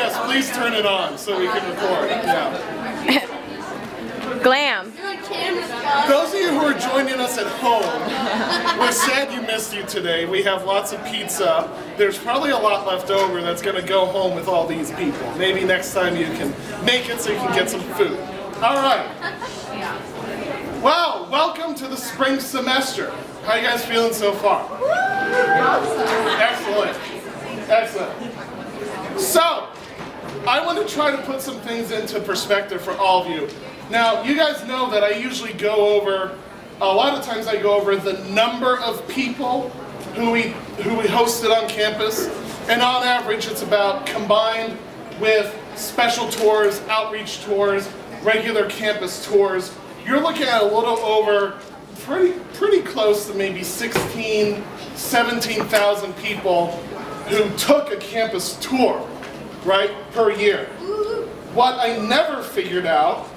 Yes, please turn it on so we can record. Yeah. Glam. Those of you who are joining us at home, we're sad you missed you today. We have lots of pizza. There's probably a lot left over that's going to go home with all these people. Maybe next time you can make it so you can get some food. All right. Well, welcome to the spring semester. How you guys feeling so far? Excellent. Excellent. So, I want to try to put some things into perspective for all of you. Now, you guys know that I usually go over, a lot of times I go over the number of people who we hosted on campus, and on average it's about, combined with special tours, outreach tours, regular campus tours, you're looking at a little over, pretty close to maybe 17,000 people who took a campus tour, right, per year. What I never figured out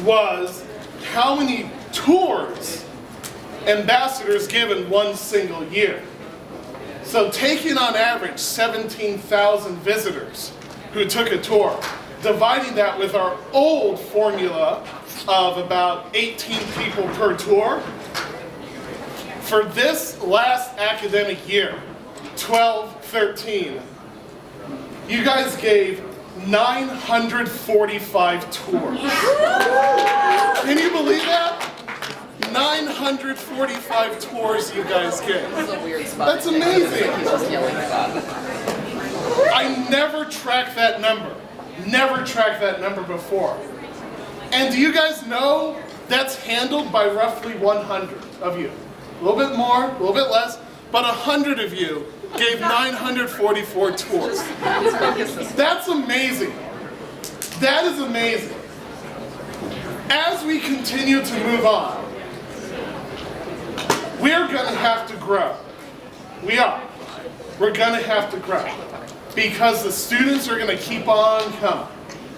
was how many tours ambassadors give in one single year. So taking on average 17,000 visitors who took a tour, dividing that with our old formula of about 18 people per tour, for this last academic year, 12-13, you guys gave 945 tours. Can you believe that? 945 tours you guys gave. That's amazing. I never tracked that number. Never tracked that number before. And do you guys know that's handled by roughly 100 of you? A little bit more, a little bit less, but 100 of you gave 944 tours. That's amazing. That is amazing. As we continue to move on, we're going to have to grow. We are. We're going to have to grow because the students are going to keep on coming.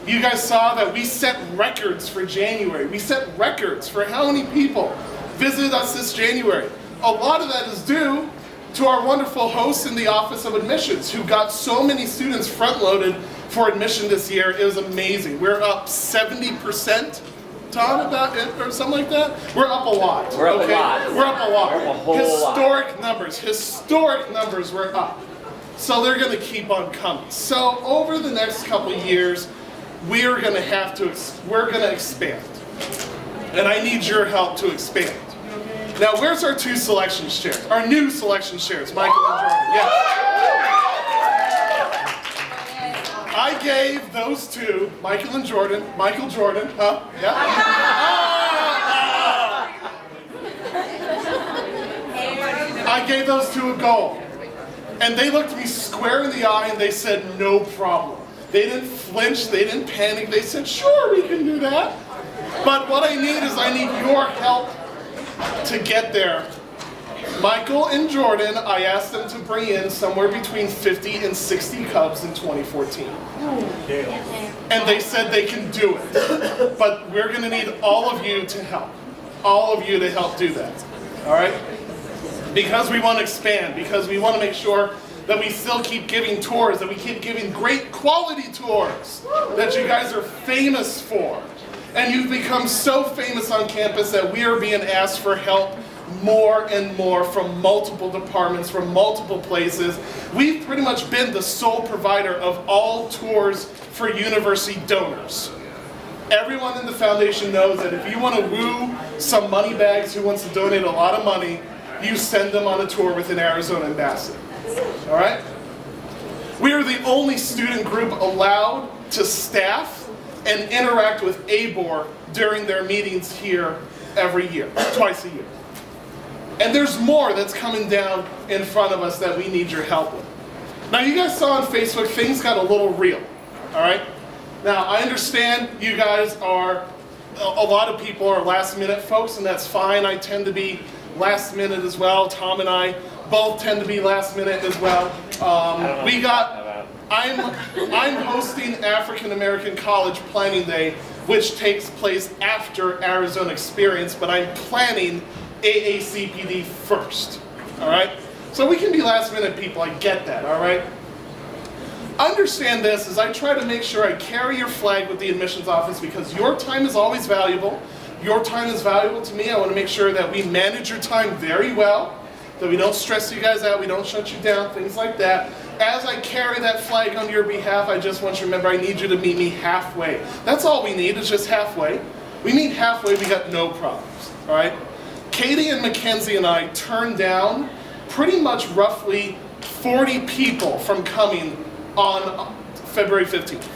You guys saw that we set records for January. We set records for how many people visited us this January. A lot of that is due to our wonderful hosts in the Office of Admissions who got so many students front-loaded for admission this year. It was amazing. We're up 70%, Tom, about it, or something like that? We're up a lot. We're up a lot. We're up a lot. We're up a whole Historic numbers we're up. So they're going to keep on coming. So over the next couple of years, we're going to expand. And I need your help to expand. Now, where's our two selection chairs? Our new selection chairs, Michael and Jordan. Yes. I gave those two, Michael and Jordan, Michael Jordan, huh? Yeah. I gave those two a goal. And they looked me square in the eye and they said, no problem. They didn't flinch, they didn't panic, they said, sure, we can do that. But what I need is I need your help to get there. Michael and Jordan, I asked them to bring in somewhere between 50 and 60 Cubs in 2014. And they said they can do it. But we're going to need all of you to help. All of you to help do that. All right? Because we want to expand, because we want to make sure that we still keep giving tours, that we keep giving great quality tours that you guys are famous for. And you've become so famous on campus that we are being asked for help more and more from multiple departments, from multiple places. We've pretty much been the sole provider of all tours for university donors. Everyone in the foundation knows that if you want to woo some money bags who wants to donate a lot of money, you send them on a tour with an Arizona ambassador. All right? We are the only student group allowed to staff and interact with ABOR during their meetings here every year, twice a year. And there's more that's coming down in front of us that we need your help with. Now you guys saw on Facebook, things got a little real, all right? Now I understand you guys are, a lot of people are last minute folks, and that's fine. I tend to be last minute as well. Tom and I both tend to be last minute as well. I'm hosting African American College Planning Day, which takes place after Arizona Experience, but I'm planning AACPD first, all right? So we can be last minute people, I get that, all right? understand this as I try to make sure I carry your flag with the admissions office because your time is always valuable. Your time is valuable to me. I want to make sure that we manage your time very well, that we don't stress you guys out, we don't shut you down, things like that. As I carry that flag on your behalf, I just want you to remember I need you to meet me halfway. That's all we need, is just halfway. We meet halfway, we got no problems, all right? Katie and Mackenzie and I turned down pretty much roughly 40 people from coming on February 15th.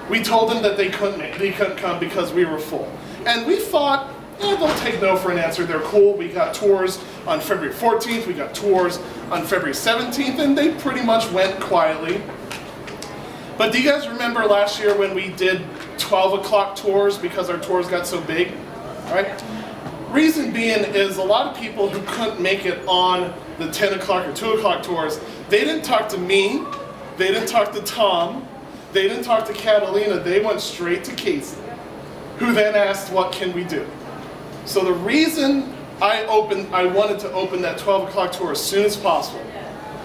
We told them that they couldn't come because we were full. And we thought, they'll take no for an answer, they're cool. We got tours on February 14th, we got tours on February 17th, and they pretty much went quietly. But do you guys remember last year when we did 12 o'clock tours because our tours got so big, right? Reason being is a lot of people who couldn't make it on the 10 o'clock or 2 o'clock tours, they didn't talk to me, they didn't talk to Tom, they didn't talk to Catalina, they went straight to Casey, who then asked, what can we do? So the reason I wanted to open that 12 o'clock tour as soon as possible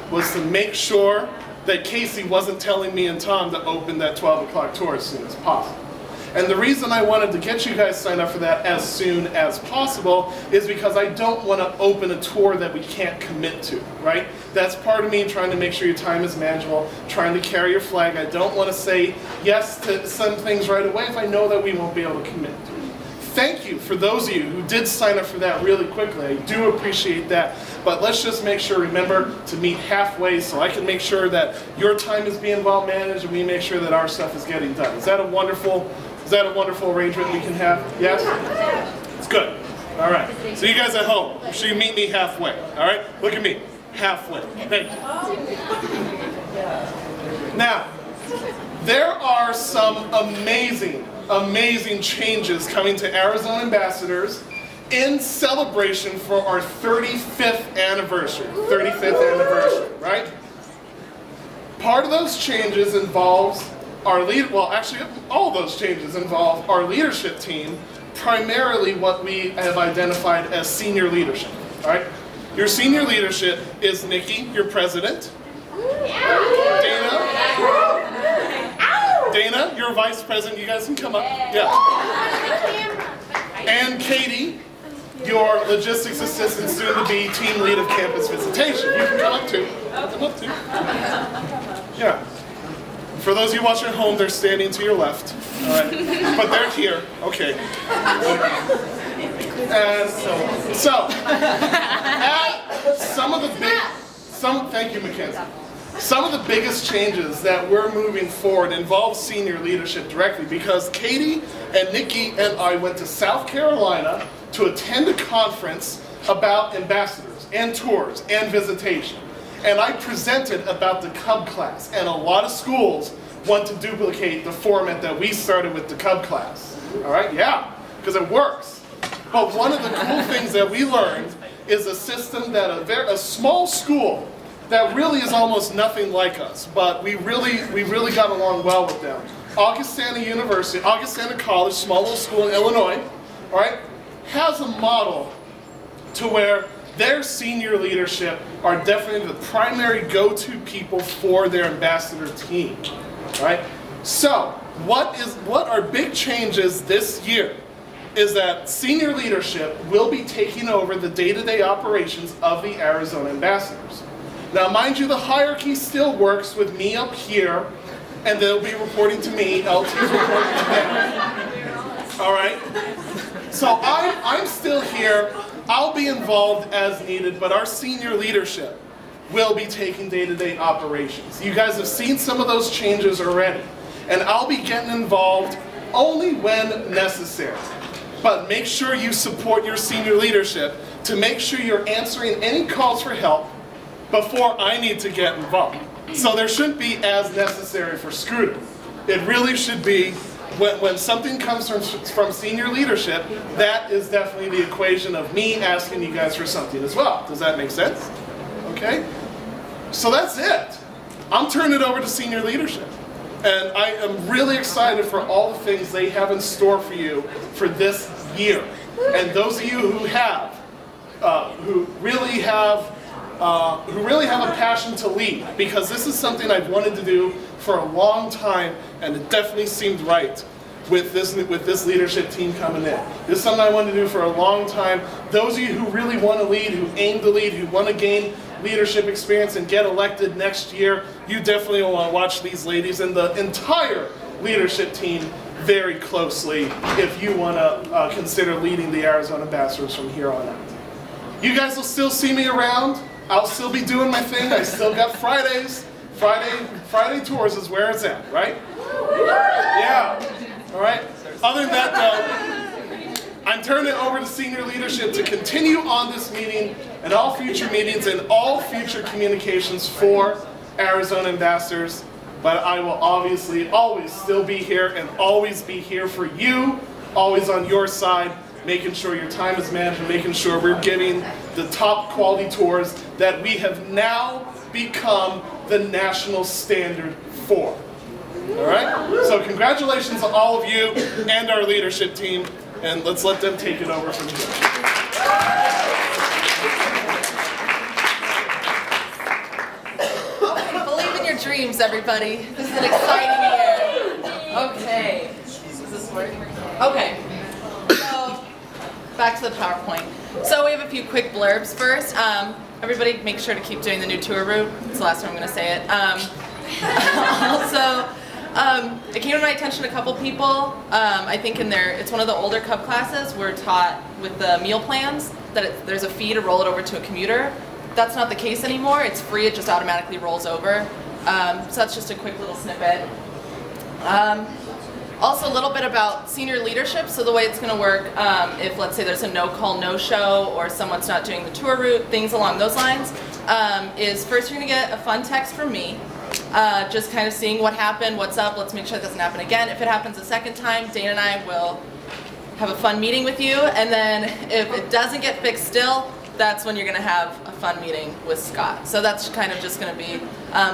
was to make sure that Casey wasn't telling me and Tom to open that 12 o'clock tour as soon as possible. And the reason I wanted to get you guys signed up for that as soon as possible is because I don't want to open a tour that we can't commit to, right? That's part of me trying to make sure your time is manageable, trying to carry your flag. I don't want to say yes to some things right away if I know that we won't be able to commit to it. Thank you for those of you who did sign up for that really quickly. I do appreciate that. But let's just make sure, remember, to meet halfway so I can make sure that your time is being well managed and we make sure that our stuff is getting done. Is that a wonderful arrangement we can have? Yes? It's good. All right. So you guys at home, so you meet me halfway. All right? Look at me. Halfway. Thank you. Now, there are some amazing changes coming to Arizona Ambassadors in celebration for our 35th anniversary. 35th anniversary, right? Part of those changes involves our all of those changes involve our leadership team, primarily what we have identified as senior leadership, all right? Your senior leadership is Nikki, your president. Dana, your vice president. You guys can come up. Yeah. And Katie, your logistics assistant, soon to be team lead of campus visitation. You can come up too. Come up too. Yeah. For those of you watching at home, they're standing to your left. All right. But they're here. Okay. And thank you, Mackenzie. Some of the biggest changes that we're moving forward involve senior leadership directly because Katie and Nikki and I went to South Carolina to attend a conference about ambassadors and tours and visitation. And I presented about the Cub class, and a lot of schools want to duplicate the format that we started with the Cub class. All right, yeah, because it works. But one of the cool things that we learned is a system that a small school that really is almost nothing like us, but we really got along well with them. Augustana College, small little school in Illinois, all right, has a model to where their senior leadership are definitely the primary go-to people for their ambassador team, right? So, what are big changes this year is that senior leadership will be taking over the day-to-day operations of the Arizona Ambassadors. Now, mind you, the hierarchy still works with me up here, and they'll be reporting to me, LT's reporting to them. All right? So I'm still here. I'll be involved as needed, but our senior leadership will be taking day-to-day operations. You guys have seen some of those changes already, and I'll be getting involved only when necessary. But make sure you support your senior leadership to make sure you're answering any calls for help before I need to get involved. So there shouldn't be as necessary for Scooter. It really should be when something comes from senior leadership, that is definitely the equation of me asking you guys for something as well. Does that make sense? Okay? So that's it. I'm turning it over to senior leadership. And I am really excited for all the things they have in store for you for this year. And those of you who really have who really have a passion to lead, because this is something I've wanted to do for a long time, and it definitely seemed right with this leadership team coming in. This is something I wanted to do for a long time. Those of you who really want to lead, who aim to lead, who want to gain leadership experience and get elected next year, you definitely want to watch these ladies and the entire leadership team very closely if you want to consider leading the Arizona Ambassadors from here on out. You guys will still see me around. I'll still be doing my thing. I still got Fridays. Friday tours is where it's at, right? Yeah. All right. Other than that, though, I'm turning it over to senior leadership to continue on this meeting and all future meetings and all future communications for Arizona Ambassadors. But I will obviously always still be here and always be here for you, always on your side, making sure your time is managed and making sure we're giving the top quality tours that we have now become the national standard for. All right? So congratulations to all of you and our leadership team, and let's let them take it over from here. Believe in your dreams, everybody. This is an exciting year. Okay. Does this work? Okay. So, back to the PowerPoint. So we have a few quick blurbs first. Everybody make sure to keep doing the new tour route. It's the last time I'm going to say it. Also, it came to my attention a couple people, I think it's one of the older Cub classes, we're taught with the meal plans that there's a fee to roll it over to a commuter. That's not the case anymore. It's free, it just automatically rolls over. So that's just a quick little snippet. Also a little bit about senior leadership. So the way it's going to work, if let's say there's a no-call, no-show, or someone's not doing the tour route, things along those lines, is first you're going to get a fun text from me. Just kind of seeing what happened, what's up, let's make sure it doesn't happen again. If it happens a second time, Dana and I will have a fun meeting with you, and then if it doesn't get fixed still, that's when you're going to have a fun meeting with Scott. So that's kind of just going to be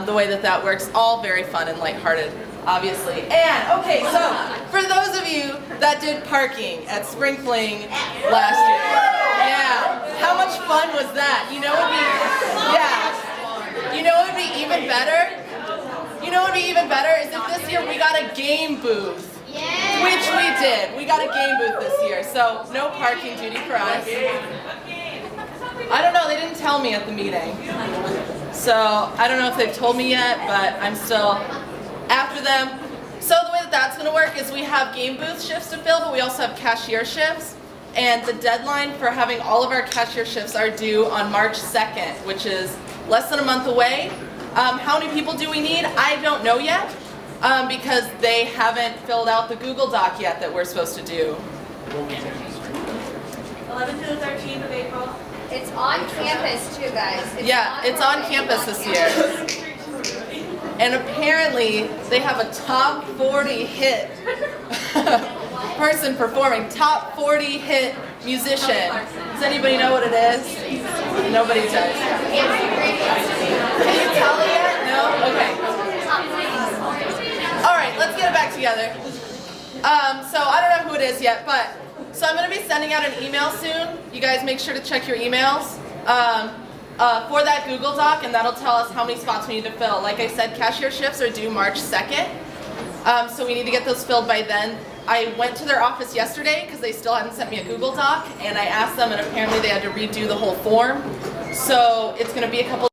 the way that works. All very fun and lighthearted, obviously. And, okay, so for those of you that did parking at Sprinkling last year, yeah, how much fun was that? You know what would be, yeah. You know what would be even better? You know what would be even better is if this year we got a game booth. Which we did. We got a game booth this year, so no parking duty for us. I don't know, they didn't tell me at the meeting. So I don't know if they've told me yet, but I'm still after them. So the way that's going to work is we have game booth shifts to fill, but we also have cashier shifts. And the deadline for having all of our cashier shifts are due on March 2nd, which is less than a month away. How many people do we need? I don't know yet, because they haven't filled out the Google Doc yet that we're supposed to do. 11th to the 13th of April. It's on campus too, guys. It's on campus this year. And apparently they have a top 40 hit person performing, top 40 hit musician. Does anybody know what it is? Nobody does. Can you tell yet? No? Okay. Alright, let's get it back together. So I don't know who it is yet, but so I'm going to be sending out an email soon. You guys make sure to check your emails for that Google Doc, and that'll tell us how many spots we need to fill. Like I said, cashier shifts are due March 2nd, so we need to get those filled by then. I went to their office yesterday because they still hadn't sent me a Google Doc, and I asked them, and apparently they had to redo the whole form. So it's going to be a couple